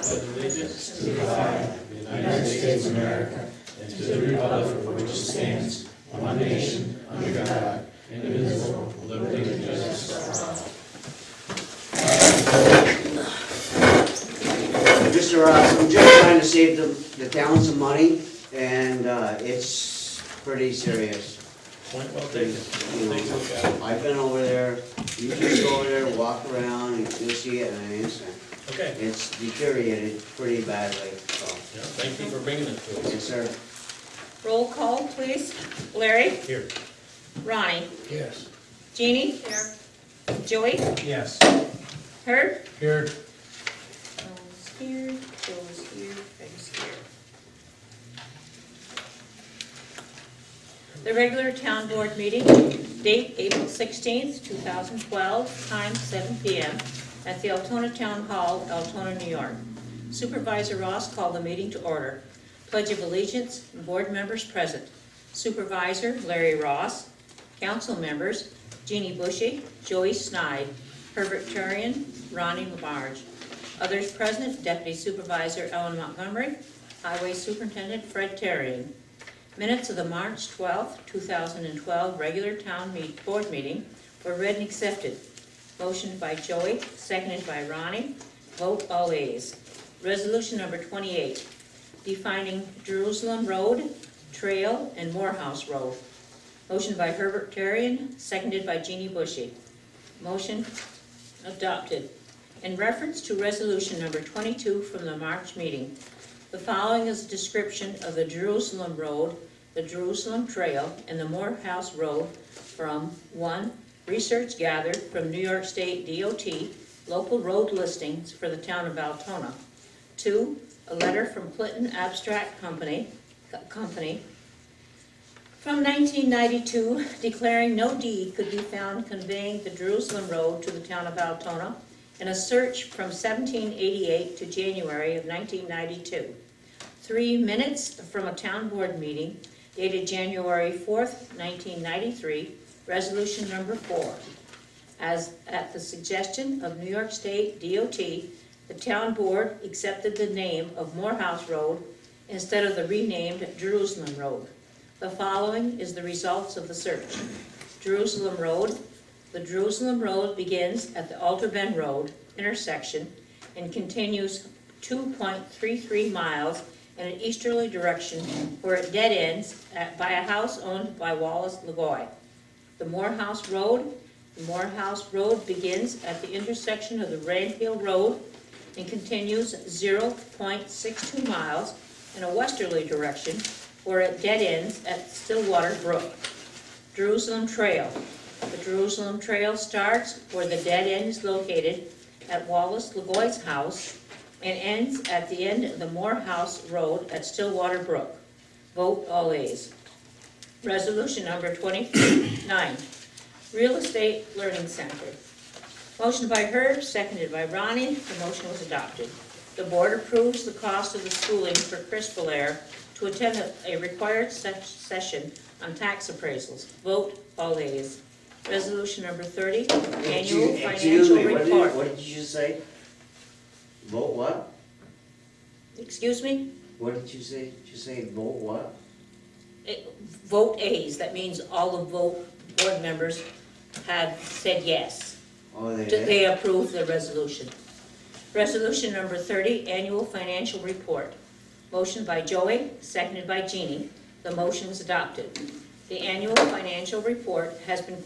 pledge allegiance to the flag of the United States of America and to the republic for which it stands, one nation, under God, indivisible, with liberty and justice for all. Mr. Ross, I'm just trying to save the town some money, and it's pretty serious. Point well taken. You know, Take a look at it. I've been over there, you just go over there, walk around, and you'll see it in an instant. Okay. It's deteriorated pretty badly, so, Yeah, thank you for bringing it to us. yes, sir. Roll call, please. Larry? Here. Ronnie? Yes. Jeannie? Here. Joey? Yes. Herb? Here. Joe's here, Joe's here, Craig's here. The regular town board meeting, date April 16th, 2012, time 7 p.m. at the Altona Town Hall, Altona, New York. Supervisor Ross called the meeting to order. Pledge of Allegiance, board members present. Supervisor Larry Ross, council members Jeannie Bushy, Joey Snide, Herbert Turian, Ronnie Lamarge. Others present, Deputy Supervisor Ellen Montgomery, Highway Superintendent Fred Tarian. Minutes of the March 12, 2012 regular town board meeting were read and accepted. Motioned by Joey, seconded by Ronnie. Vote all ayes. Resolution number 28, defining Jerusalem Road, Trail, and Morehouse Road. Motion by Herbert Tarian, seconded by Jeannie Bushy. Motion adopted. In reference to resolution number 22 from the March meeting, the following is a description of the Jerusalem Road, the Jerusalem Trail, and the Morehouse Road from 1. Research gathered from New York State DOT local road listings for the town of Altona. 2. A letter from Clinton Abstract Company from 1992 declaring no deed could be found conveying the Jerusalem Road to the town of Altona, and a search from 1788 to January of 1992. 3 minutes from a town board meeting dated January 4th, 1993, resolution number 4. As at the suggestion of New York State DOT, the town board accepted the name of Morehouse Road instead of the renamed Jerusalem Road. The following is the results of the search. Jerusalem Road. The Jerusalem Road begins at the Alter Bend Road intersection and continues 2.33 miles in an easterly direction where it dead ends by a house owned by Wallace LeGoy. The Morehouse Road. The Morehouse Road begins at the intersection of the Red Hill Road and continues 0.62 miles in a westerly direction where it dead ends at Stillwater Brook. Jerusalem Trail. The Jerusalem Trail starts where the dead end is located at Wallace LeGoy's house and ends at the end of the Morehouse Road at Stillwater Brook. Vote all ayes. Resolution number 29, Real Estate Learning Center. Motion by Herb, seconded by Ronnie. The motion was adopted. The board approves the cost of the schooling for Chris Belair to attend a required session on tax appraisals. Vote all ayes. Resolution number 30, annual financial report. What did you just say? Vote what? Excuse me? What did you say? Did you say vote what? Vote A's. That means all the board members have said yes. Oh, they did? They approve the resolution. Resolution number 30, annual financial report. Motion by Joey, seconded by Jeannie. The motion was adopted. The annual financial report has been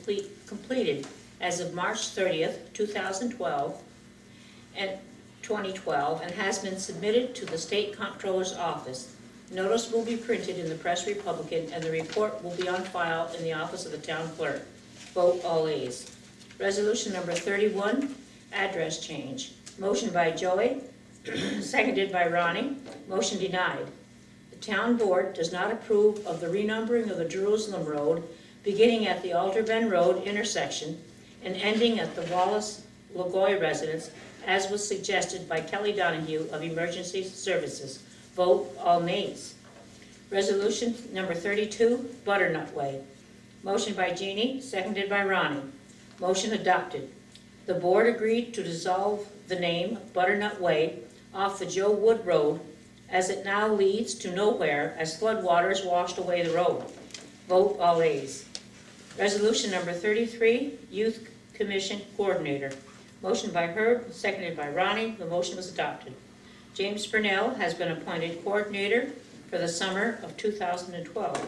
completed as of March 30th, 2012, and has been submitted to the State Comptroller's Office. Notice will be printed in the Press Republican, and the report will be on file in the office of the town clerk. Vote all ayes. Resolution number 31, address change. Motion by Joey, seconded by Ronnie. Motion denied. The town board does not approve of the renumbering of the Jerusalem Road beginning at the Alter Bend Road intersection and ending at the Wallace LeGoy residence, as was suggested by Kelly Donahue of Emergency Services. Vote all nays. Resolution number 32, Butternut Way. Motion by Jeannie, seconded by Ronnie. Motion adopted. The board agreed to dissolve the name Butternut Way off the Joe Wood Road, as it now leads to nowhere as floodwaters washed away the road. Vote all ayes. Resolution number 33, Youth Commission Coordinator. Motion by Herb, seconded by Ronnie. The motion was adopted. James Burnell has been appointed Coordinator for the summer of 2012.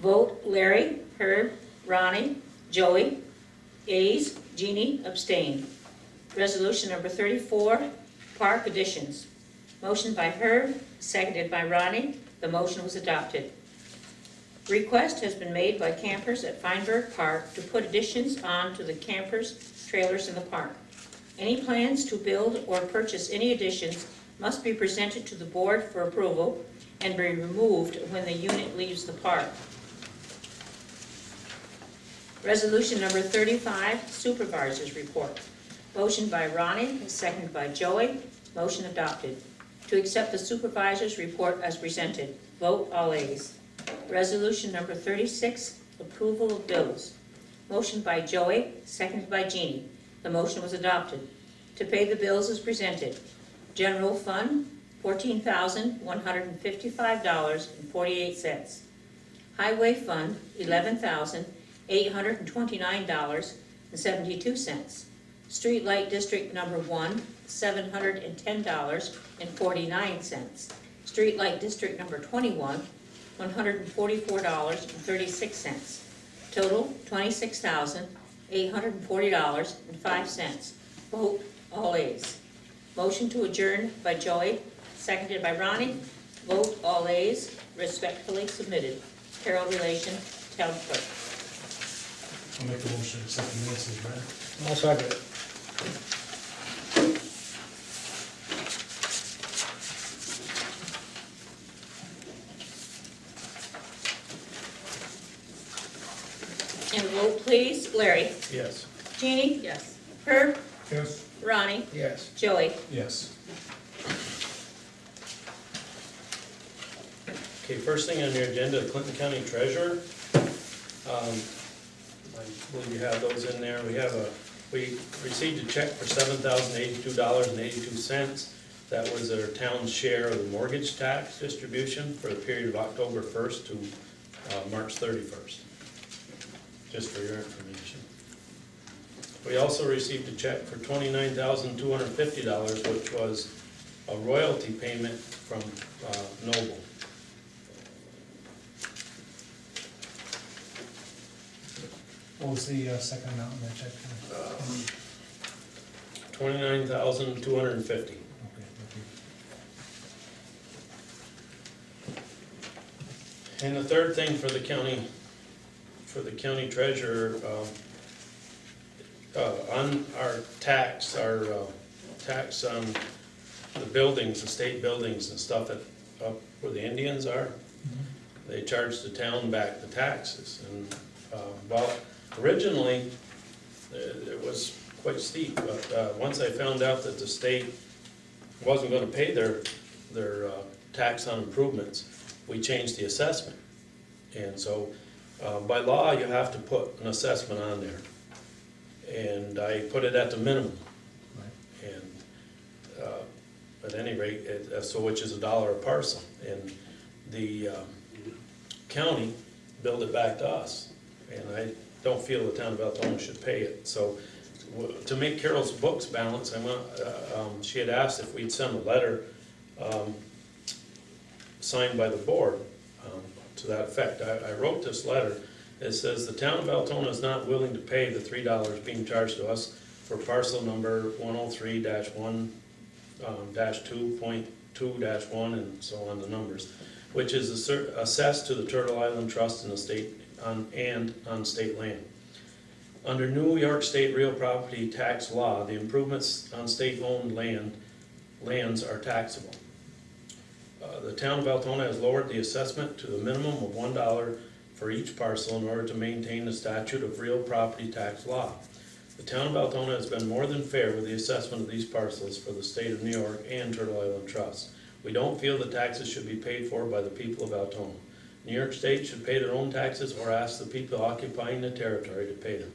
Vote Larry, Herb, Ronnie, Joey, ayes, Jeannie, abstain. Resolution number 34, Park Additions. Motion by Herb, seconded by Ronnie. The motion was adopted. Request has been made by campers at Feinberg Park to put additions on to the campers' trailers in the park. Any plans to build or purchase any additions must be presented to the board for approval and be removed when the unit leaves the park. Resolution number 35, Supervisor's Report. Motion by Ronnie, seconded by Joey. Motion adopted. To accept the Supervisor's Report as presented. Vote all ayes. Resolution number 36, Approval of Bills. Motion by Joey, seconded by Jeannie. The motion was adopted. To pay the bills as presented. General Fund, $14,155.48. Highway Fund, $11,829.72. Streetlight District Number 1, $710.49. Streetlight District Number 21, $144.36. Total, $26,840.05. Vote all ayes. Motion to adjourn by Joey, seconded by Ronnie. Vote all ayes. Respectfully submitted. Carroll Relation, Town Clerk. I'll make a motion to accept the minutes as read. I'll second it. And vote please. Larry. Yes. Jeannie? Yes. Herb? Yes. Ronnie? Yes. Joey? Yes. Okay, first thing on your agenda, Clinton County Treasurer. I believe you have those in there. We received a check for $7,082.82. That was our town's share of the mortgage tax distribution for the period of October 1st to March 31st. Just for your information. We also received a check for $29,250, which was a royalty payment from Noble. What was the second amount in that check? $29,250. Okay, thank you. And the third thing for the county treasurer, on our tax on the buildings, the state buildings and stuff up where the Indians are, they charge the town back the taxes. And well, originally it was quite steep, but once I found out that the state wasn't going to pay their tax on improvements, we changed the assessment. And so by law, you have to put an assessment on there. And I put it at the minimum. Right. And at any rate, so which is $1 a parcel. And the county billed it back to us. And I don't feel the town of Altona should pay it. So to make Carol's books balance, she had asked if we'd send a letter signed by the board to that effect. I wrote this letter. It says, the town of Altona is not willing to pay the $3 being charged to us for parcel number 103-1-2.2-1 and so on the numbers, which is assessed to the Turtle Island Trust in the state on state land. Under New York State real property tax law, the improvements on state-owned lands are taxable. The town of Altona has lowered the assessment to the minimum of $1 for each parcel in order to maintain the statute of real property tax law. The town of Altona has been more than fair with the assessment of these parcels for the state of New York and Turtle Island Trust. We don't feel the taxes should be paid for by the people of Altona. New York State should pay their own taxes or ask the people occupying the territory to pay them.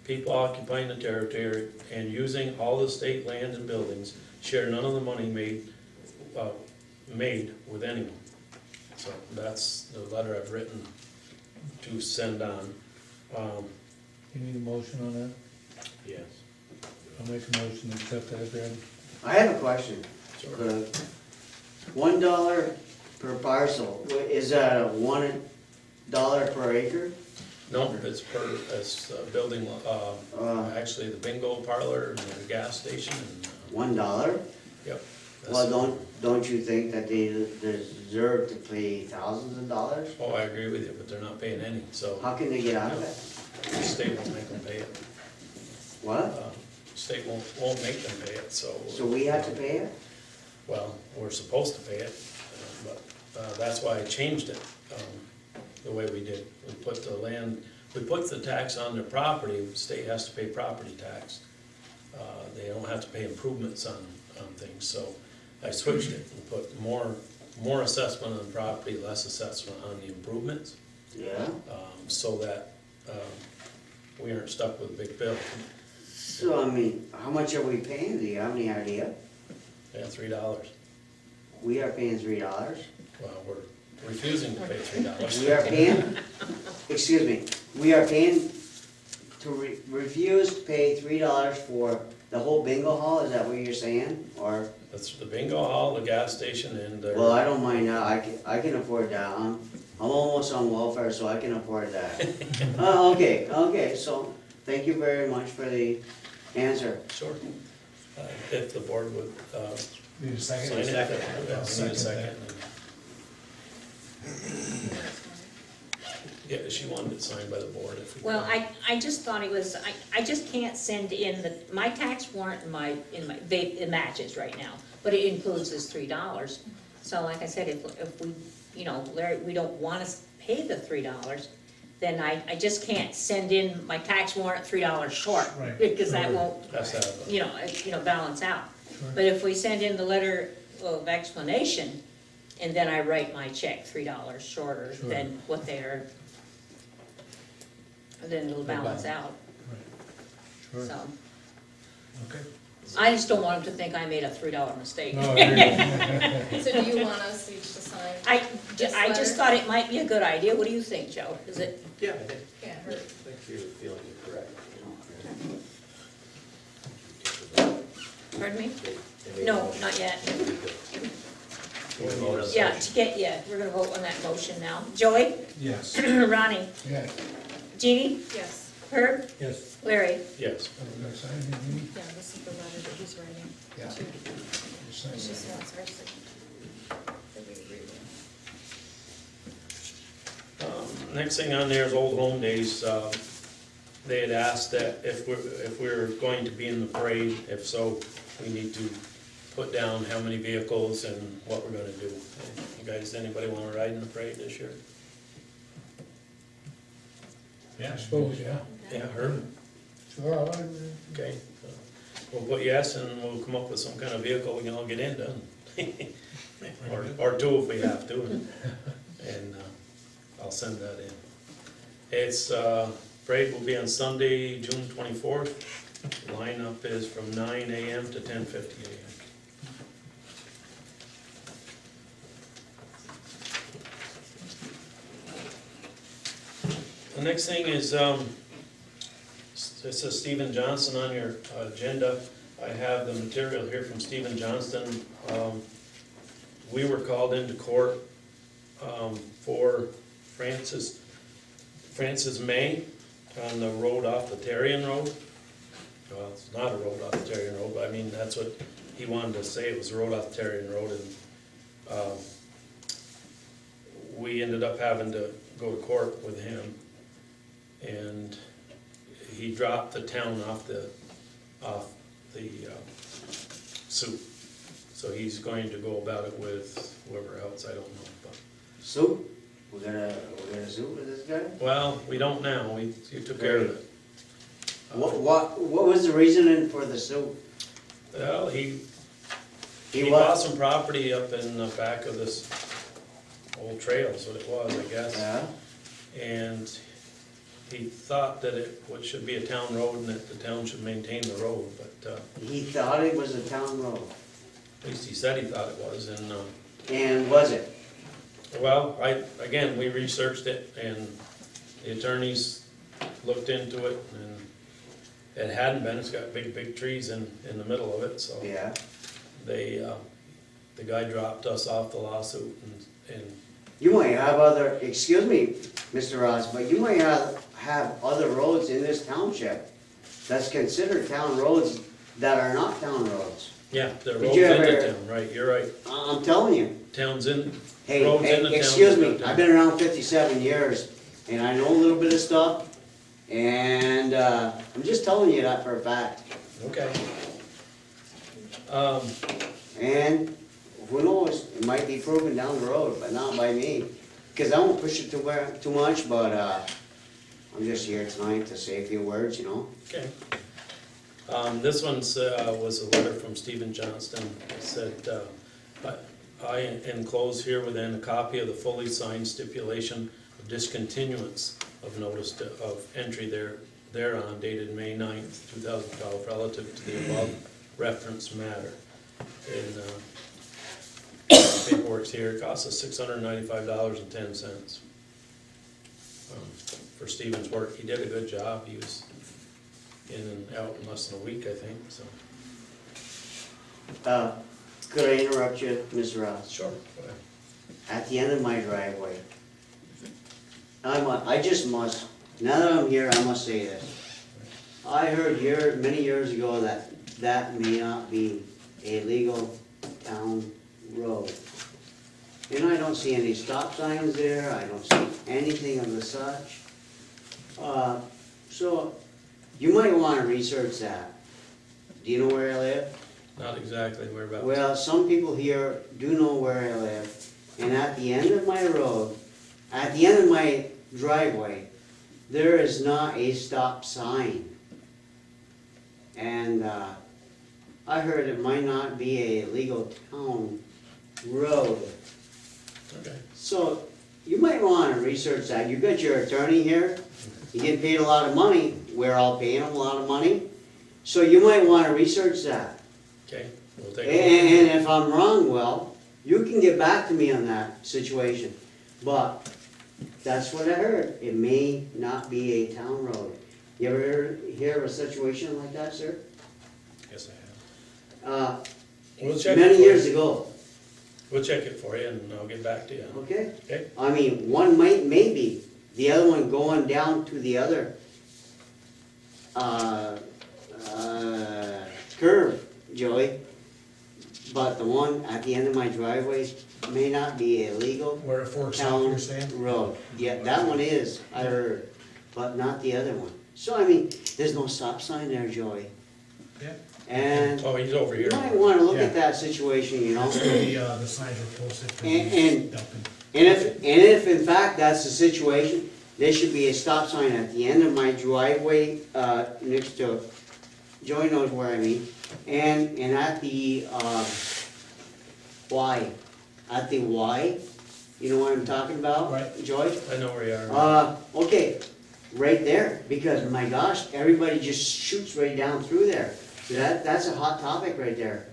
people occupying the territory and using all the state land and buildings share none of the money made with anyone. So that's the letter I've written to send on. You need a motion on that? Yes. I'll make a motion to accept that, Brad. I have a question. Sure. $1 per parcel, is that a $1 per acre? No, it's building, actually the bingo parlor and the gas station and, $1? yep. Well, don't you think that they deserve to pay thousands of dollars? Oh, I agree with you, but they're not paying any, so How can they get out of it? the state won't make them pay it. What? State won't make them pay it, so. So we have to pay it? Well, we're supposed to pay it, but that's why I changed it, the way we did. We put the tax on their property, the state has to pay property tax. They don't have to pay improvements on things, so I switched it and put more assessment on property, less assessment on the improvements, Yeah. so that we aren't stuck with a big bill. So, I mean, how much are we paying? Do you have any idea? Yeah, $3. We are paying $3. Well, we're refusing to pay $3. We are paying, excuse me, we are paying to refuse to pay $3 for the whole bingo hall, is that what you're saying? Or, That's the bingo hall, the gas station, and well, I don't mind that, I can afford that, I'm almost on welfare, so I can afford that. Okay, so, thank you very much for the answer. Sure. If the board would Need a sign second? it. Yeah, we I'll need a second second. Yeah, she wanted it signed by the board if we Well, could. I just thought it was, I just can't send in my tax warrant it matches right now, but it includes this $3. So like I said, if we, Larry, we don't wanna pay the $3, then I just can't send in my tax warrant $3 short, Right. because that won't, That's how, balance out. Sure. But if we send in the letter of explanation, and then I write my check $3 shorter Sure. than what they are, then it'll balance out, Sure. so. Okay. I just don't want them to think I made a $3 mistake. No, I agree. So do you want us each to sign? I this just letter? thought it might be a good idea. What do you think, Joe? Is it, Yeah, I think, Yeah, I think you're feeling it correct. pardon me? They made a No, motion. not yet. You wanna vote on Yeah, that? we're gonna vote on that motion now. Joey? Yes. Ronnie? Yeah. Jeannie? yes, Herb? Yes. Larry? yes. Are we gonna sign it, Jeannie? yeah, this is the letter that he's writing. Yeah. too. You sign He just it. wants our signature. That we agree with. Next thing on there is Old Home Days. They had asked that if we're going to be in the parade, if so, we need to put down how many vehicles and what we're gonna do. You guys, anybody wanna ride in the parade this year? Yeah. I suppose, yeah. Yeah, Herb? Sure, I'll, Okay. So we'll put yes, and we'll come up with some kind of vehicle we can all get into. Or two if we have to, and I'll send that in. It's, parade will be on Sunday, June 24th. Lineup is from 9 AM to 10:50 AM. The next thing is, this is Stephen Johnson on your agenda. I have the material here from Stephen Johnston. We were called into court for Francis May on the road off the Terrian Road. Well, it's not a road off the Terrian Road, but I mean, that's what he wanted to say, it was a road off the Terrian Road, and we ended up having to go to court with him. And he dropped the town off the suit. So he's going to go about it with whoever else, I don't know, but. Sue? We're gonna sue with this guy? Well, we don't now, we took care of it. What was the reasoning for the sue? Well, he He bought what? some property up in the back of this old trail, is what it was, I guess. Yeah, And he thought that it should be a town road and that the town should maintain the road, but, He thought it was a town road, at least he said he thought it was, and, and was it? well, again, we researched it, and the attorneys looked into it, and it hadn't been, it's got big trees in the middle of it, so. Yeah. They, the guy dropped us off the lawsuit, and You might have other, excuse me, Mr. Ross, but you might have other roads in this township that's considered town roads that are not town roads. yeah, the Did road's you in the ever- town, right, you're right. I'm telling you. Town's in, Hey, roads in the town. excuse me, I've been around 57 years, and I know a little bit of stuff, and I'm just telling you that for a fact. Okay. And who knows, it might be proven down the road, but not by me. Because I won't push it too much, but I'm just here tonight to say a few words, you know? Okay. This one's, was a letter from Stephen Johnston. It said, I enclose here within a copy of the fully signed stipulation of discontinuance of notice of entry thereon dated May 9th, 2012, relative to the above referenced matter. And paperwork's here, it costs us $695.10 for Stephen's work. He did a good job. He was in and out in less than a week, I think, so. Could I interrupt you, Mr. Ross? Sure. At the end of my driveway, I just must, now that I'm here, I must say this. I heard many years ago that may not be a legal town road. And I don't see any stop signs there, I don't see anything of the such. So, you might wanna research that. Do you know where I live? Not exactly whereabouts. Well, some people here do know where I live, and at the end of my road, at the end of my driveway, there is not a stop sign. And, I heard it might not be a legal town road. Okay. So, you might wanna research that. You got your attorney here, you get paid a lot of money, we're all paying him a lot of money. So you might wanna research that. Okay, we'll take a look. And if I'm wrong, well, you can get back to me on that situation. But that's what I heard. It may not be a town road. You ever hear of a situation like that, sir? Yes, I have. We'll check it Many for years you. ago, We'll check it for you and I'll get back to you. okay? Okay? I mean, one maybe, the other one going down to the other, curve, Joey. But the one at the end of my driveway may not be a legal Where it forks out, town you're saying? road. Yeah, that one is, I heard, but not the other one. So I mean, there's no stop sign there, Joey. Yeah. And Oh, he's over here. you might wanna look Yeah. at that situation, you know? That's where the signs are posted for And- dumping. And if in fact that's the situation, there should be a stop sign at the end of my driveway, next to, Joey knows where I mean, and at the, Y, at the Y, you know what I'm talking about? Right. Joey? I know where you are. Okay, right there, because my gosh, everybody just shoots right down through there. That's a hot topic right there.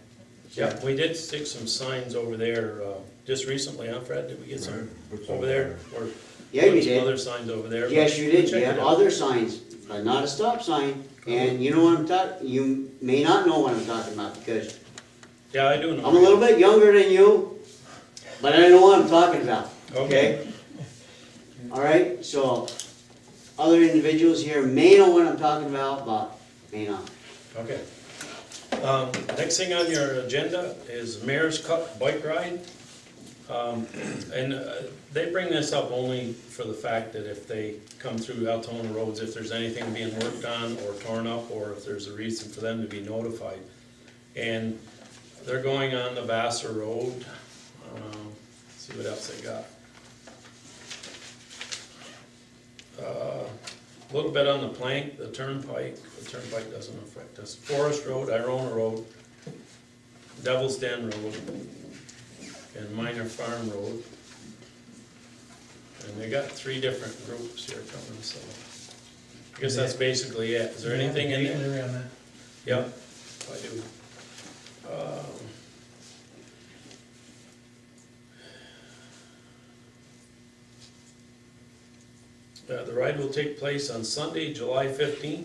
Yeah, we did stick some signs over there, just recently, huh, Fred? Did we get some over there? Or Yeah, you some did. other signs over there? Yes, you did, Check you it have out. other signs, but not a stop sign. And you know what you may not know what I'm talking about, because Yeah, I do know. I'm a little bit younger than you, but I know what I'm talking about, okay? Alright, so, other individuals here may know what I'm talking about, but may not. Okay. Next thing on your agenda is Mayor's Cup bike ride. And they bring this up only for the fact that if they come through Altona roads, if there's anything being worked on or torn up, or if there's a reason for them to be notified. And they're going on the Vassar Road. See what else they got. A little bit on the plank, the turnpike doesn't affect us. Forest Road, Irona Road, Devil's Den Road, and Minor Farm Road. And they got 3 different groups here coming, so. I guess that's basically it. Is there anything in there? Larry, on that? Yep, I do. The ride will take place on Sunday, July 15th,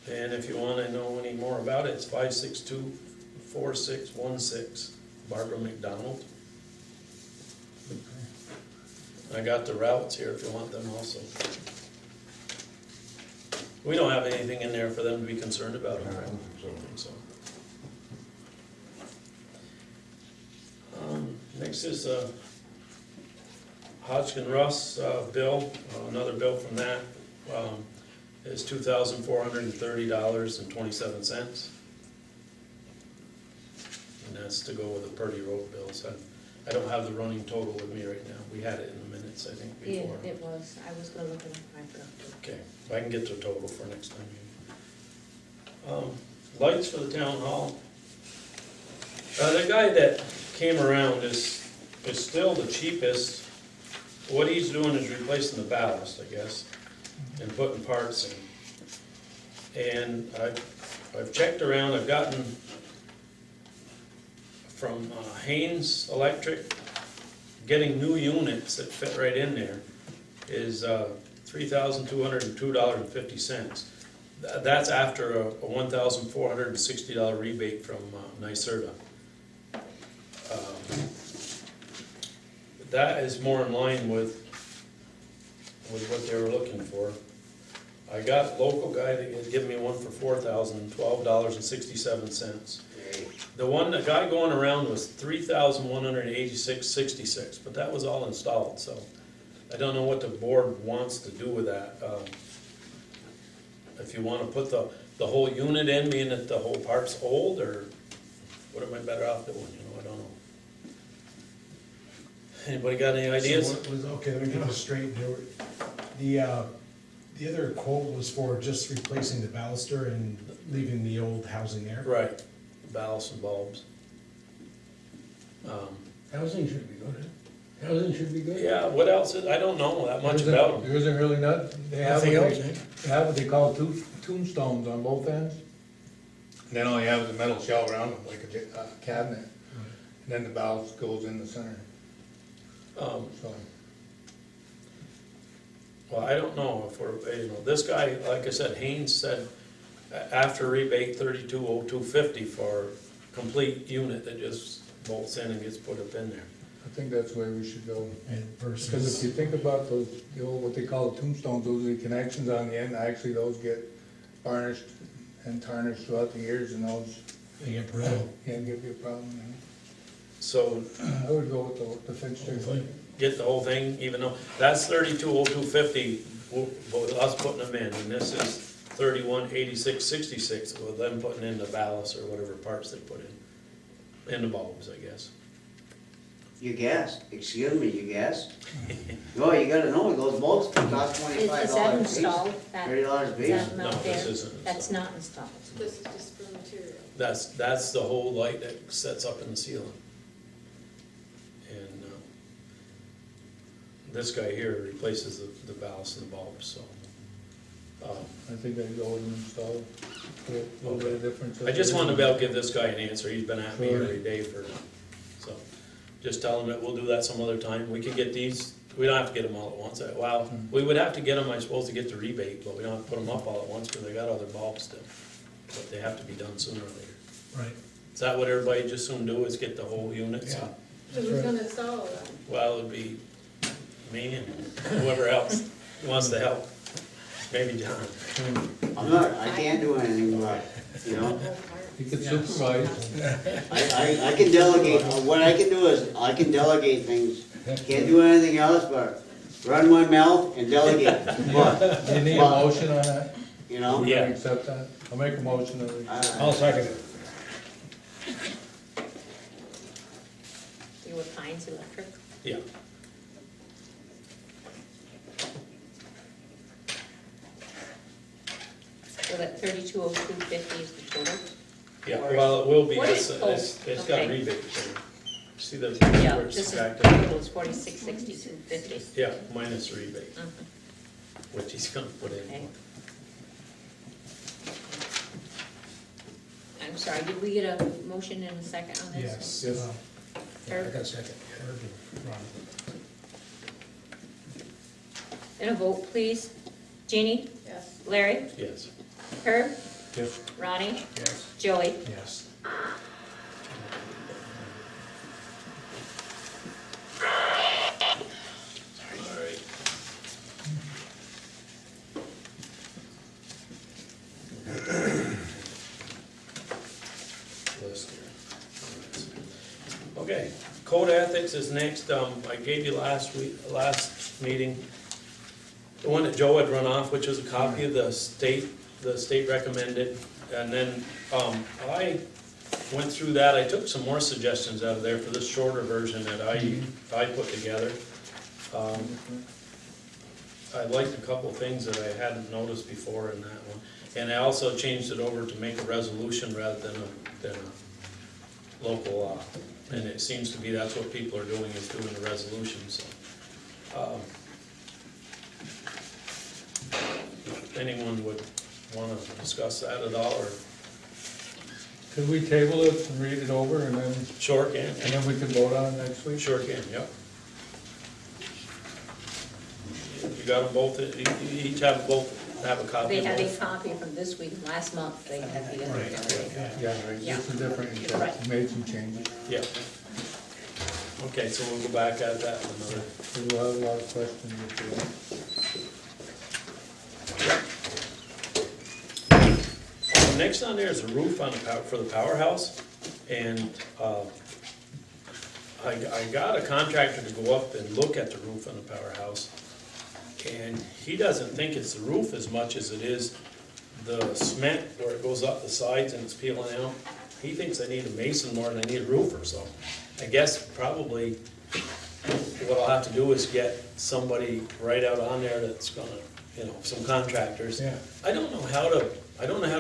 Okay. and if you wanna know any more about it, it's 562-4616, Barbara McDonald. I got the routes here if you want them also. We don't have anything in there for them to be concerned about, I don't think so. Next is Hodgkin Russ bill, another bill from that, is $2,430.27. And that's to go with the Purdy Road bills. I don't have the running total with me right now. We had it in the minutes, I think, Yeah, before. it was, I was gonna look it up, I forgot to. Okay, I can get the total for next time. Lights for the town hall. The guy that came around is still the cheapest. What he's doing is replacing the ballast, I guess, and putting parts in. And I've checked around, I've gotten from Haynes Electric, getting new units that fit right in there is $3,202.50. That's after a $1,460 rebate from NYSERDA. That is more in line with what they were looking for. I got a local guy that had given me one for $4,012.67. The guy going around was $3,186.66, but that was all installed, so I don't know what the board wants to do with that. If you wanna put the whole unit in, being that the whole part's old, or what am I better off doing, I don't know. Anybody got any ideas? So what was, okay, let me get this straight. The other quote was for just replacing the baluster and leaving the old housing there? Right, ballast and bulbs. Housing should be good, huh? Housing should be good. Yeah, what else, I don't know that much There about them. There isn't really not, they have Nothing what else, they, they have what they call tombstones on both ends. And then all you have is a metal shell around them, like a cabinet. And then the ballast goes in the center, so. Well, I don't know if we're, this guy, like I said, Haynes said, after rebate, $32,0250 for complete unit that just bolts in and gets put up in there. I think that's the way we should go. And Because if versus, you think about those, the old, what they call the tombstones, those are the connections on the end, actually those get varnished and tarnished throughout the years and those they get brittle. can't give you a problem. So I would go with the fixture. get the whole thing, even though, that's $32,0250 with us putting them in, and this is $31,8666 with them putting in the ballast or whatever parts they put in the bulbs, I guess. You guess, excuse me, you guess? Oh, you gotta know, those bulbs cost $25 Is that a piece. installed? That- $30 a Is piece. that No, not this there? isn't That's installed. not installed. This is just for material. That's the whole light that sets up in the ceiling. And this guy here replaces the ballast and the bulbs, so. I think I'd go with an install, a little bit of difference. I just wanted to be able to give this guy an answer, he's been at me every day for, so. Just tell him that we'll do that some other time, we can get these, we don't have to get them all at once. Well, we would have to get them, I suppose, to get the rebate, but we don't have to put them up all at once, because they got other bulbs still. But they have to be done sooner or later. Right. Is that what everybody just soon do, is get the whole unit? Yeah. So who's gonna install them? Well, it'd be me and whoever else wants to help, maybe John. I can't do anything about it, you know? You could supervise. I can delegate, what I can do is, I can delegate things. Can't do anything else but run my mouth and delegate. But, Do you need a motion on that? you know? Can Yeah. we accept that? I'll make a motion that we. I'll second it. You with Heinz Electric? Yeah, So that 32,0250 is the total? yeah, well, it will be, What it's, is- it's got okay. rebates there. See the, Yeah, where it's this is, subtracted? total is 46,6250. Yeah, minus rebate. which he's gonna put in. Okay. I'm sorry, did we get a motion in a second on this? Yes. Yes. Yeah, I got a second. Herb and Ron. And a vote, please. Jeannie? Yes. Larry? Yes. Herb? Yes. Ronnie? Yes. Joey? Yes. Alright. List here. Okay, code ethics is next. I gave you last meeting, the one that Joe had run off, which was a copy of the state recommended. And then, I went through that. I took some more suggestions out of there for this shorter version that I put together. I liked a couple of things that I hadn't noticed before in that one. And I also changed it over to make a resolution rather than a local law. And it seems to be that's what people are doing, is doing the resolution, so. If anyone would wanna discuss that at all, or Could we table it and read it over and then we can vote on it next week? Sure can, yep. You got them both, you each have a copy They of had a both? copy from this week, last month, they had the other. Yeah, right, just a different, Right. made some changes. Yeah. Okay, so we'll go back at that another. We'll have a lot of questions if you want. Next on there is a roof on for the powerhouse, and, I got a contractor to go up and look at the roof on the powerhouse, and he doesn't think it's the roof as much as it is the cement where it goes up the sides and it's peeling out. He thinks I need a mason more than I need a roofer, so I guess probably what I'll have to do is get somebody right out on there that's gonna, some contractors. Yeah. I don't know how to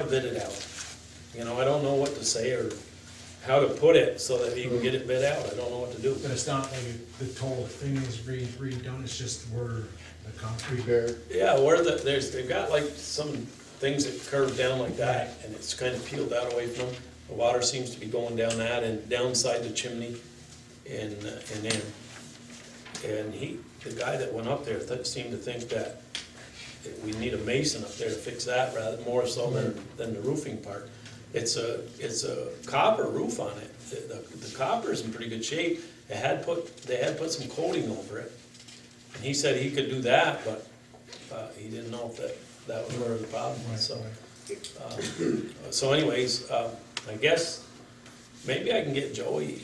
bid it out. I don't know what to say or how to put it so that you can get it bid out. I don't know what to do. But it's not like the total thing is redone, it's just where the concrete. Repair. Yeah, they've got like some things that curve down like that, and it's kind of peeled out away from them. The water seems to be going down that and downside the chimney and in. And the guy that went up there seemed to think that we need a mason up there to fix that rather, more so than the roofing part. It's a copper roof on it. The copper is in pretty good shape. They had put some coating over it. And he said he could do that, but, he didn't know if that was where the problem was, so. So anyways, I guess maybe I can get Joey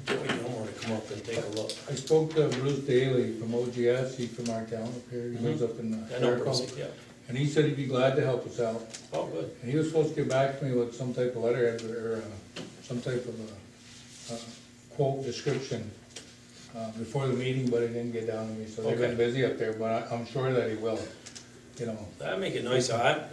Gilmore to come up and take a look. I spoke to Bruce Daly from OGS, he's from our town up here, he lives up in I know Jericho. Bruce, yeah. And he said he'd be glad to help us out. Oh, good. And he was supposed to get back to me with some type of letterhead or some type of a quote description before the meeting, but he didn't get down to me, so they've been Okay. busy up there, but I'm sure that he will, That'd make it nice. I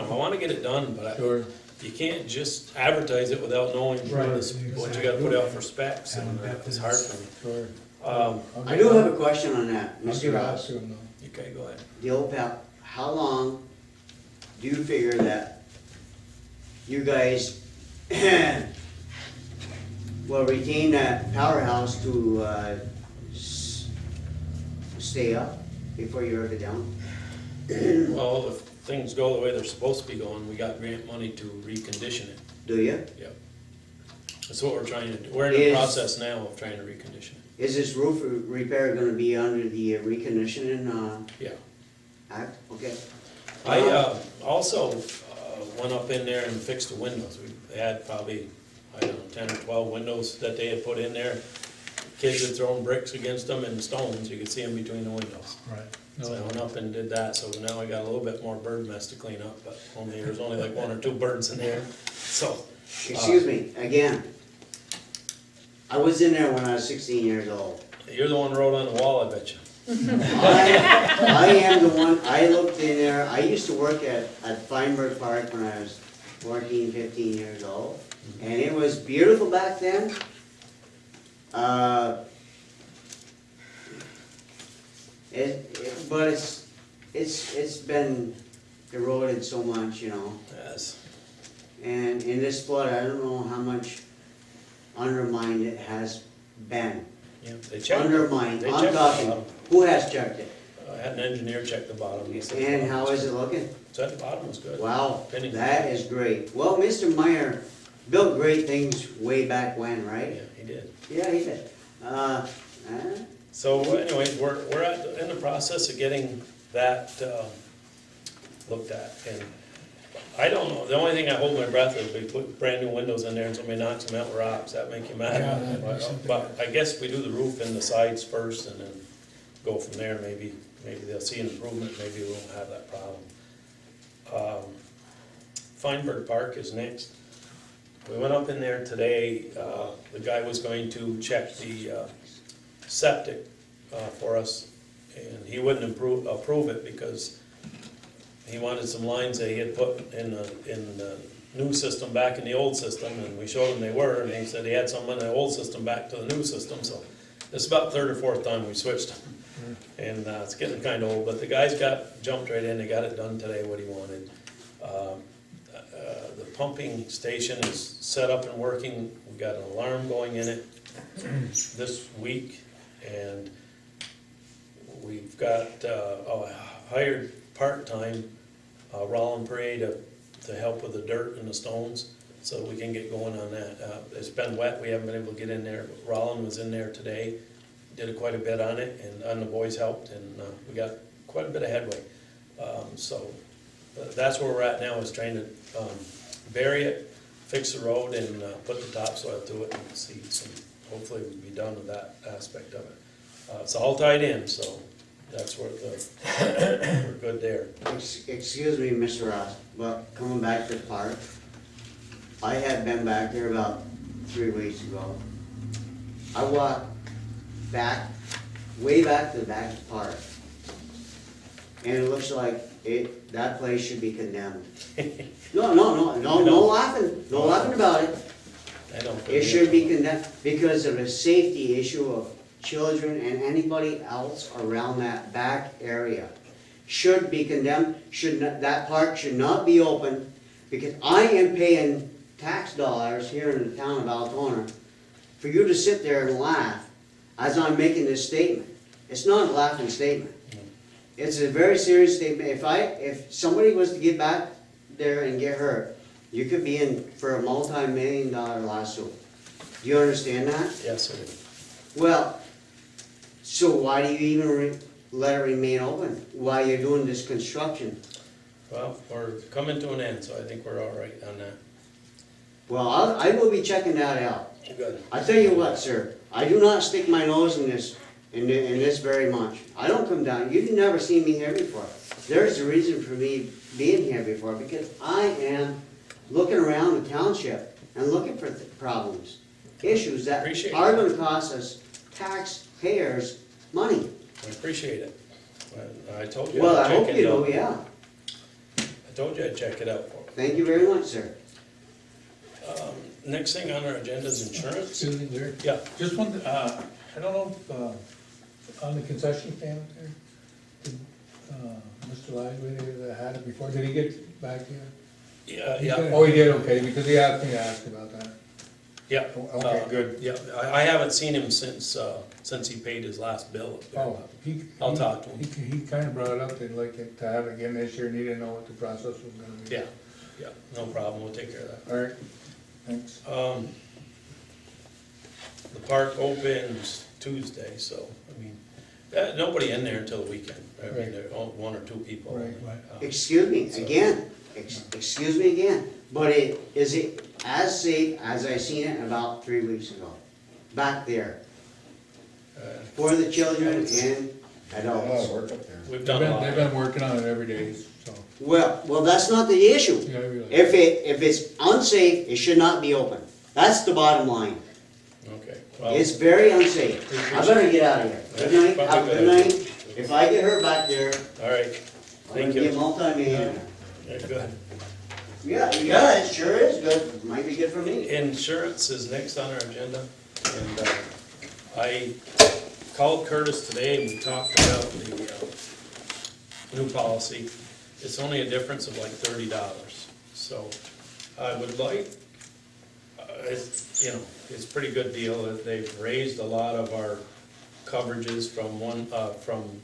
wanna get it done, but Sure. you can't just advertise it without knowing Right, what you gotta put out for specs, and it's hard for me. Sure. I do have a question on that, I'll Mr. get Ross. back to him though. Okay, go ahead. The OPEP, how long do you figure that you guys will retain that powerhouse to stay up before you rip it down? Well, if things go the way they're supposed to be going, we got grant money to recondition it. Do you? Yep. That's what we're trying to do. We're in the Is- process now of trying to recondition it. Is this roof repair gonna be under the reconditioning Yeah. act? Okay. I also went up in there and fixed the windows. We had probably, 10 or 12 windows that they had put in there. Kids had thrown bricks against them and stones, you could see them between the windows. Right. So I went up and did that, so now I got a little bit more bird mess to clean up, but there's only like 1 or 2 birds in there, so. Excuse me, again. I was in there when I was 16 years old. You're the one who wrote on the wall, I bet you. I am the one, I looked in there, I used to work at Feinberg Park when I was 14, 15 years old, and it was beautiful back then. But it's it's been eroded so much, you know. Yes. And in this flood, I don't know how much undermined it has been. Yeah, they checked. Undermined, They I'm checked the talking, bottom. who has checked it? I had an engineer check the bottom. He said the And bottom how was is it good. looking? Said the bottom was good. Wow, Penny. that is great. Well, Mr. Meyer built great things way back when, Yeah, right? he did. Yeah, he did. So anyways, we're in the process of getting that looked at. And I don't know, the only thing I hold my breath is we put brand new windows in there and somebody knocks them out with rocks. That make you Yeah, that'd mad. be But something. I guess we do the roof and the sides first and then go from there. Maybe they'll see an improvement, maybe we won't have that problem. Feinberg Park is next. We went up in there today, the guy was going to check the septic for us, and he wouldn't approve it because he wanted some lines that he had put in the new system back in the old system, and we showed him they were, and he said he had some in the old system back to the new system, so it's about third or fourth time we switched them. And it's getting kinda old, but the guys jumped right in, they got it done today, what he wanted. The pumping station is set up and working, we got an alarm going in it this week, and we've got a hired part-time Rollin Parade to help with the dirt and the stones, so we can get going on that. It's been wet, we haven't been able to get in there, but Rollin was in there today, did quite a bit on it, and the boys helped, and we got quite a bit of headway. So that's where we're at now, is trying to bury it, fix the road, and put the topsoil to it, and see some, hopefully we'll be done with that aspect of it. It's all tied in, so that's where we're good there. Excuse me, Mr. Ross, but coming back to the park, I had been back there about 3 weeks ago. I walked back, way back to the back of the park, and it looks like that place should be condemned. No laughing about it. I don't. It should be condemned because of a safety issue of children and anybody else around that back area. Should be condemned, that park should not be open, because I am paying tax dollars here in the town of Altona for you to sit there and laugh as I'm making this statement. It's not a laughing statement. It's a very serious statement. If somebody was to get back there and get hurt, you could be in for a multi-million-dollar lawsuit. Do you understand that? Yes, I do. Well, so why do you even let it remain open while you're doing this construction? Well, we're coming to an end, so I think we're all right on that. Well, I will be checking that out. Good. I tell you what, sir, I do not stick my nose in this very much. I don't come down, you've never seen me here before. There's a reason for me being here before, because I am looking around the township and looking for problems, issues that Appreciate are it. gonna cost us taxpayers money. I appreciate it. I told you Well, I I'd hope check you it do, out. yeah. I told you I'd check it out for Thank you very much, sir. you. Next thing on our agenda is insurance. Excuse me, Larry. Yeah, Just one, I don't know if, on the concession stand there, did, Mr. Lively had it before, did he get back here? yeah. Oh, he did, okay, because he asked me to ask about that. Yeah. Okay, good. Yeah, I haven't seen him since he paid his last bill up there. Oh, I'll talk to him. He kinda brought it up, they'd like it to have it again this year, and he didn't know what the process was gonna be. Yeah, no problem, we'll take care of that. All right, thanks. The park opens Tuesday, so, I mean, nobody in there until the weekend. I mean, Right. there are one or two people. Right. Excuse me, again, excuse me again, but is it as safe as I seen it about 3 weeks ago? Back there, for the children and adults? We've They've done a lot. they've been working on it every day, so, Well, that's not the issue. yeah, I realize. If it's unsafe, it should not be open. That's the bottom line. Okay, well, It's very unsafe. I better get out of here. Good night, have a good night. If I get hurt back there, all right, I'm gonna thank be a you. multi-millionaire. Yeah, good. Yeah, it sure is good. Might be good for me. Insurance is next on our agenda, and I called Curtis today and we talked about new policy. It's only a difference of like $30. So I would like, it's, you know, it's a pretty good deal. They've raised a lot of our coverages from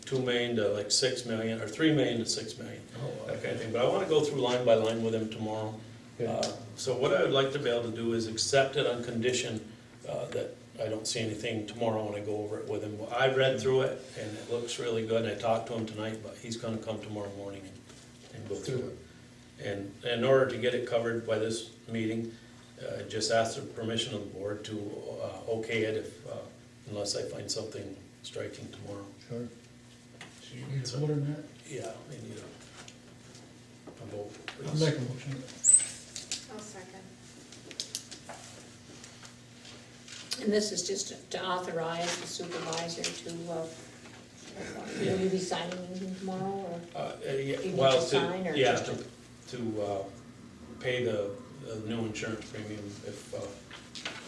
2 million to like 6 million, or 3 million to 6 million, that kind of thing. But I wanna go through line by line with him tomorrow. So what I would like to be able to do is accept it on condition that I don't see anything tomorrow when I go over it with him. I read through it, and it looks really good, and I talked to him tonight, but he's gonna come tomorrow morning and go through it. And in order to get it covered by this meeting, just ask the permission of the board to okay it if, unless I find something striking tomorrow. Sure. So you need a vote on that? Yeah, we need a vote, I'll please. make a motion. I'll second. And this is just to authorize the supervisor to, will you be signing anything tomorrow, or? Yeah, You need well, to sign, or yeah, just to pay the new insurance premium if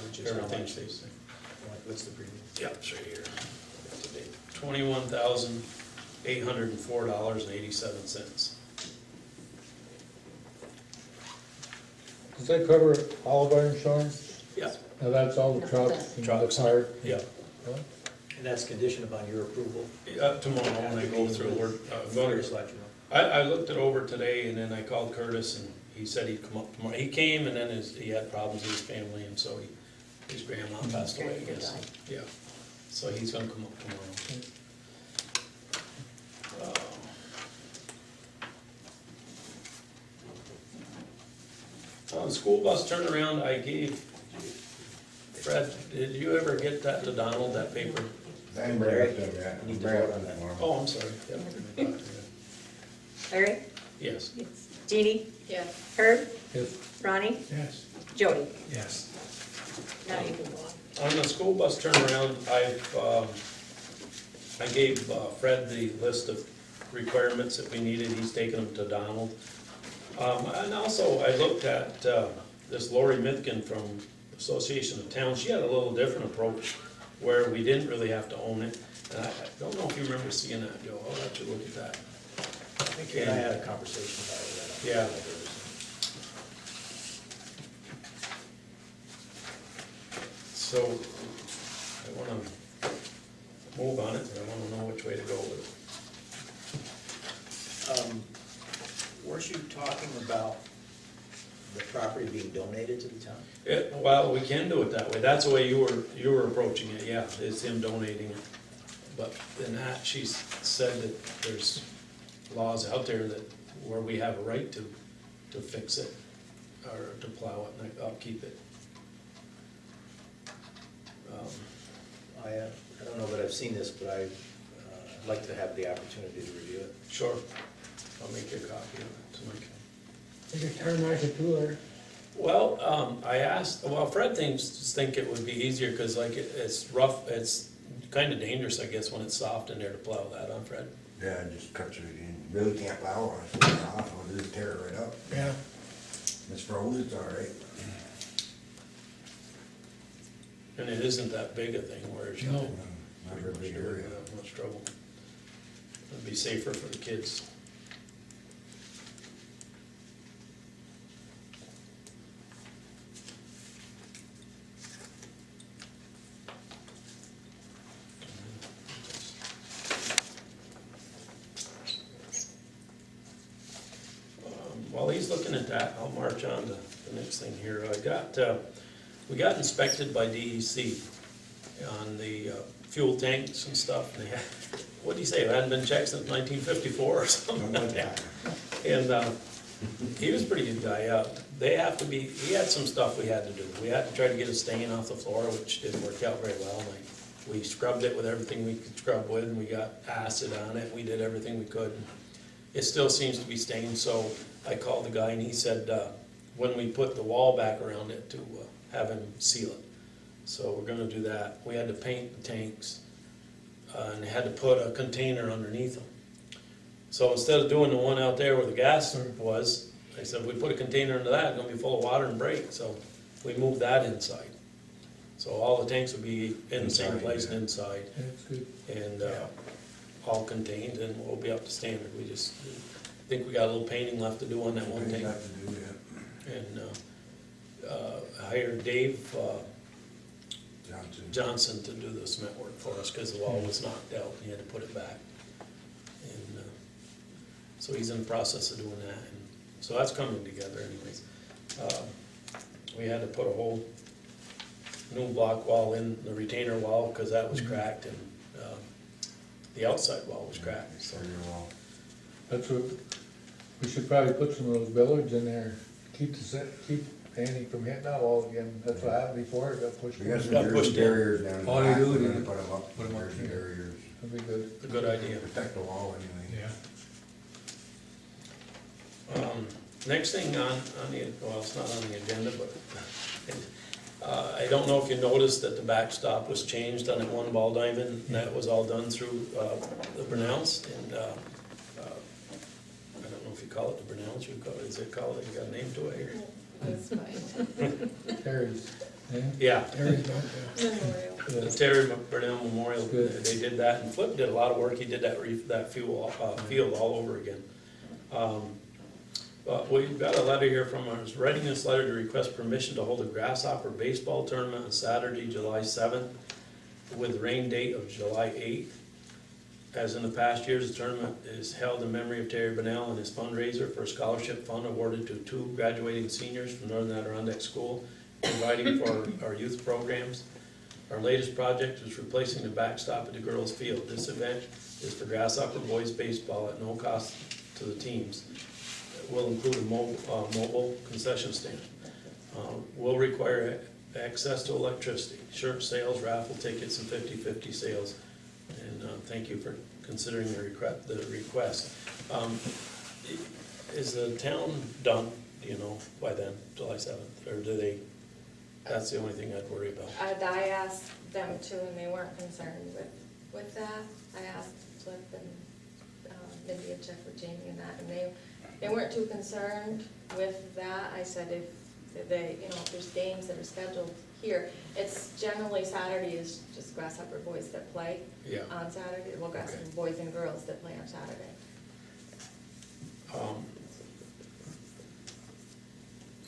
Which is how everything much? stays the same. What's the premium? Yeah, it's right here. $21,804.87. Does that cover all of our insurance? Yeah, Now, that's all the No, trucks and the trucks. fire? yeah. And that's conditioned upon your approval? Tomorrow when I go through, we're going Just to, let you know. I looked it over today, and then I called Curtis, and he said he'd come up tomorrow. He came, and then he had problems with his family, and so his grandma passed away, I guess. Yeah, so he's gonna come up tomorrow. On the school bus turnaround, I gave Fred, did you ever get that to Donald, that paper? I ain't bring it up there yet. Need to Bring it vote up on that. tomorrow. Oh, I'm sorry. Yep. Larry? Yes. Jeannie? Yes. Herb? Yes. Ronnie? Yes. Jody? Yes. Now you can go on. On the school bus turnaround, I gave Fred the list of requirements that we needed, he's taken them to Donald. And also, I looked at this Lori Mithkin from Association of Towns, she had a little different approach, where we didn't really have to own it. And I don't know if you remember seeing that, Joe, I'll let you look at that. I think you and I had a conversation about it. Yeah. So, I wanna move on it, but I wanna know which way to go with it. Weren't you talking about the property being donated to the town? Well, we can do it that way, that's the way you were approaching it, yeah, it's him donating it. But in that, she said that there's laws out there that, where we have a right to fix it, or to plow it and upkeep it. I don't know that I've seen this, but I'd like to have the opportunity to review it. Sure, I'll make you a copy of it tonight. Take a turn right to there. Well, I asked, well, Fred think it would be easier, cause like it's rough, it's kinda dangerous, I guess, when it's soft in there to plow that on, Fred. Yeah, it just cuts it in. Really can't plow on it, it's off, it'll just tear it right up. Yeah. It's froze, it's all right. And it isn't that big a thing where it's No. Not a very big area. without much trouble. It'd be safer for the kids. While he's looking at that, I'll march on to the next thing here. We got inspected by DEC on the fuel tanks and stuff. And they had, what do you say, it hadn't been checked since 1954 or something like that. And he was a pretty good guy. They have to be, he had some stuff we had to do. We had to try to get a stain off the floor, which didn't work out very well. Like, we scrubbed it with everything we could scrub with, and we got acid on it. We did everything we could. It still seems to be stained, so I called the guy and he said, when we put the wall back around it, to have him seal it. So we're gonna do that. We had to paint the tanks, and had to put a container underneath them. So instead of doing the one out there where the gas was, I said, if we put a container into that, it's gonna be full of water and break, so we moved that inside. So all the tanks would be in the same Inside, place yeah. and inside. That's good. And, all contained and we'll be up to standard. We just think we got a little painting left to do on that one Things tank. have to do that. And hired Dave Johnson to do the cement work for us because the wall was knocked out and he had to put it back. And so he's in the process of doing that. And so that's coming together anyways. We had to put a whole new block wall in, the retainer wall, because that was cracked, and the outside wall was cracked, so. That's what, we should probably put some of those billards in there, keep Andy from hitting that wall again. That's what happened before, it got pushed. We got some Got pushed in. barriers down the All you back, do we're is gonna you put them up, put 'em up there's some here. barriers. That'd be good. It's a good idea. Protect the wall anyway. Yeah. Next thing on the, well, it's not on the agenda, but I don't know if you noticed that the backstop was changed on that one ball diamond, and that was all done through the Brunels, and I don't know if you call it the Brunels, you call it, is it called, you got a name to it here? That's fine. Terry's, yeah? Yeah, Terry's not there. Memorial. the Terry Burnell Memorial, Good. they did that, and Flip did a lot of work, he did that field all over again. But we've got a letter here from, I was writing this letter to request permission to hold a grasshopper baseball tournament on Saturday, July 7th, with rain date of July 8th. As in the past years, the tournament is held in memory of Terry Burnell and his fundraiser for a scholarship fund awarded to 2 graduating seniors from Northern Adirondack School, providing for our youth programs. Our latest project is replacing the backstop at the girls' field. This event is for grasshopper boys baseball at no cost to the teams. It will include a mobile concession stand. Will require access to electricity, shirt sales, raffle tickets, and 50/50 sales. And thank you for considering the request. Is the town done, do you know, by then, July 7th? Or do they, that's the only thing I'd worry about. I asked them to, and they weren't concerned with that. I asked Flip and Mindy and Jeff or Jamie and that, and they weren't too concerned with that. I said if they, if there's games that are scheduled here, it's generally Saturday is just grasshopper boys that play Yeah. on Saturday. Well, grasshopper Okay. boys and girls that play on Saturday.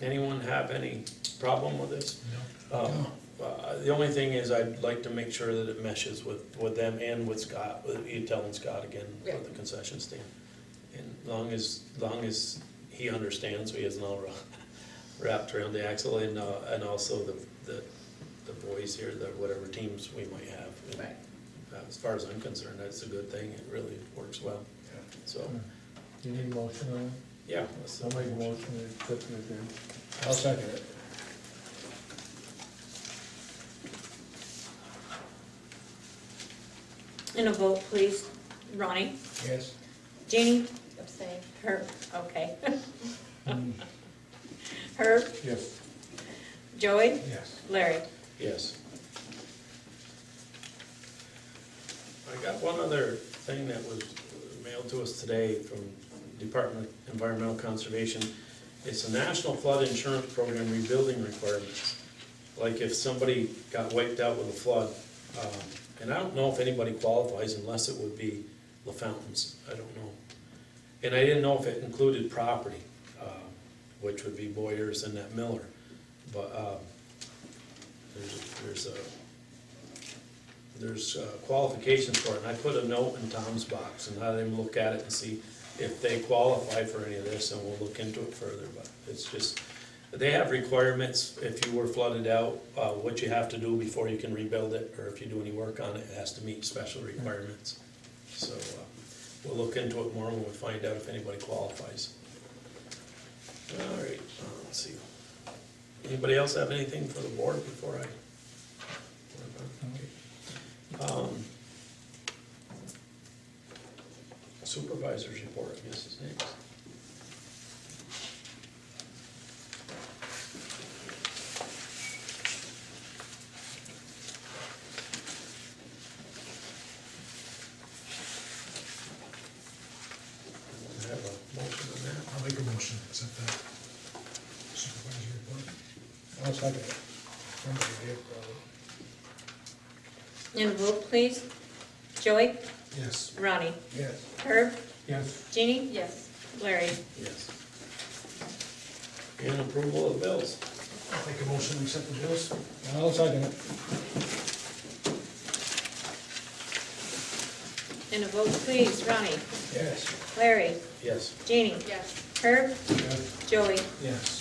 Anyone have any problem with this? The only thing is I'd like to make sure that it meshes with them and with Scott, you telling Scott again Yeah. with the concession stand. And long as he understands, so he isn't all wrapped around the axle, and also the boys here, whatever teams we might have. And, Right. as far as I'm concerned, that's a good thing, it really works well, so, You need a motion on it? yeah. I'll make a motion to accept it then. I'll second it. In a vote, please. Ronnie? Yes. Jeannie? Abstain. Herb? Okay. Herb? Yes. Joey? Yes. Larry? Yes. I got one other thing that was mailed to us today from Department of Environmental Conservation. It's a National Flood Insurance Program rebuilding requirements. Like if somebody got wiped out with a flood, and I don't know if anybody qualifies unless it would be LaFountains, I don't know. And I didn't know if it included property, which would be Boyers and that Miller. But there's qualifications for it, and I put a note in Tom's box and had him look at it and see if they qualify for any of this, and we'll look into it further. But it's just, they have requirements if you were flooded out, what you have to do before you can rebuild it, or if you do any work on it, it has to meet special requirements. So we'll look into it more when we find out if anybody qualifies. All right, let's see. Anybody else have anything for the board before I? Supervisor's report, I guess is next. I have a motion on that. I'll make a motion to accept that supervisory report. I'll second it. Somebody did, probably. In a vote, please. Joey? Yes. Ronnie? Yes. Herb? Yes. Jeannie? Yes. Larry? Yes. And approval of bills. I'll make a motion to accept the bills. I'll second it. And a vote please, Ronnie? Yes. Larry? Yes. Jeannie? Yes. Herb? Yes. Joey? Yes.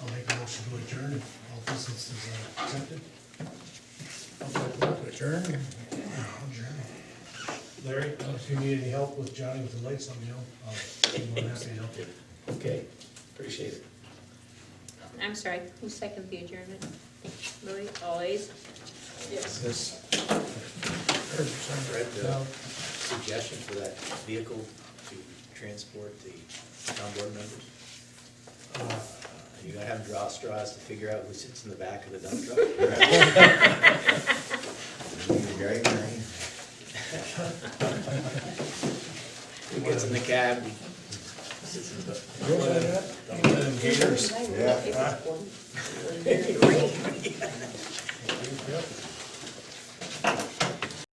I'll make a motion to adjourn if all business is accepted. I'll second it. Adjourn. Adjourn. Larry, if you need any help with Johnny with the lights, let me know. I'll be more than happy to help you. Okay, appreciate it. I'm sorry, who seconded the adjournment? Louis, all ayes? Yes. This. Read the No. suggestion for that vehicle to transport the town board members. You gotta have them draw straws to figure out who sits in the back of the dump truck. Great, man. Who gets in the cab, who sits in the. One of them gators. Yeah. Great. Yep.